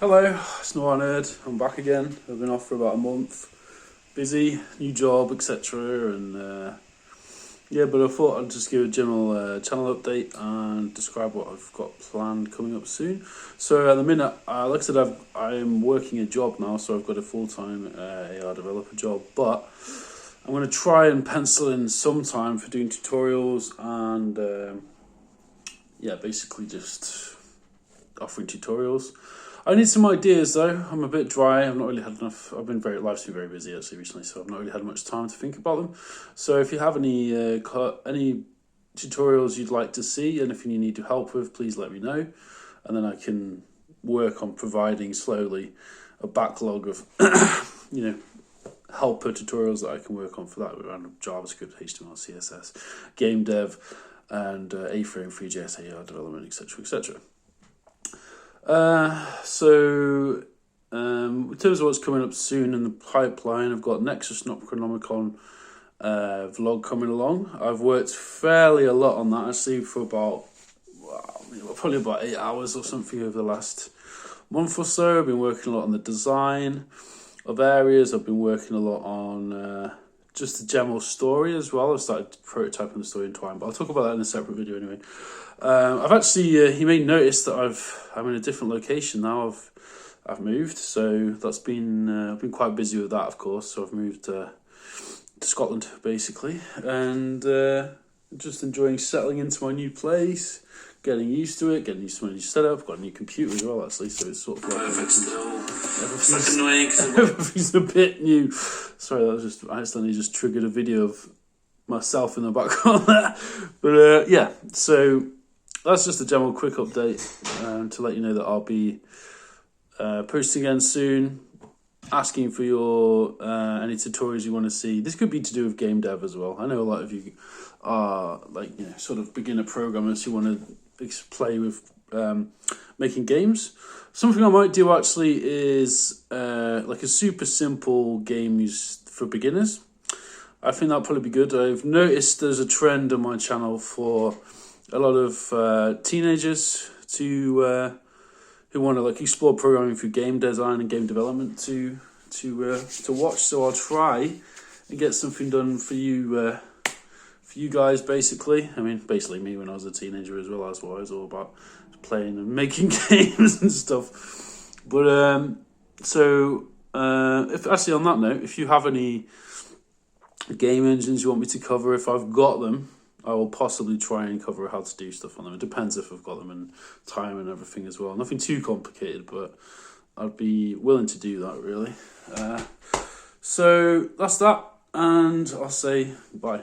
Hello, it's NoirNerd. I'm back again. I've been off for about a month. Busy, new job, etc. And yeah, but I thought I'd just give a general channel update and describe what I've got planned coming up soon. So at the minute, like I said, I'm working a job now, so I've got a full-time AR developer job. But I'm going to try and pencil in some time for doing tutorials and yeah, basically just offering tutorials. I need some ideas though. I'm a bit dry. I've not really had enough. Life's been very busy actually recently, so I've not really had much time to think about them. So if you have any tutorials you'd like to see, and if you need help with, please let me know, and then I can work on providing slowly a backlog of helper tutorials that I can work on for that around JavaScript, HTML, CSS, game dev, and A-frame, 3JS, AR development, etc., etc. In terms of what's coming up soon in the pipeline, I've got Nexus Not Chronomicon vlog coming along. I've worked fairly a lot on that actually for probably about 8 hours or something over the last month or so. I've been working a lot on the design of areas. I've been working a lot on just the general story as well. I've started prototyping the story in Twine, but I'll talk about that in a separate video anyway. I've actually, you may notice that I'm in a different location now. I've moved, so that's been I've been quite busy with that, of course. So I've moved to Scotland basically, and just enjoying settling into my new place, getting used to it, getting used to my new setup. I've got a new computer as well, actually, so it's sort of like everything's a bit new. Sorry, I accidentally just triggered a video of myself in the background there, but yeah, so. That's just a general quick update to let you know that I'll be posting again soon, asking for your any tutorials you want to see. This could be to do with game dev as well. I know a lot of you are sort of beginner programmers who want to play with making games. Something I might do actually is like a super simple game used for beginners. I think that'll probably be good. I've noticed there's a trend on my channel for a lot of teenagers who want to explore programming through game design and game development to watch. So I'll try and get something done for you guys. Basically, basically me when I was a teenager as well. That's what I was all about, playing and making games and stuff. But if actually on that note, if you have any game engines you want me to cover, if I've got them, I will possibly try and cover how to do stuff on them. It depends if I've got them and time and everything as well. Nothing too complicated, but I'd be willing to do that, really. So that's that, and I'll say bye.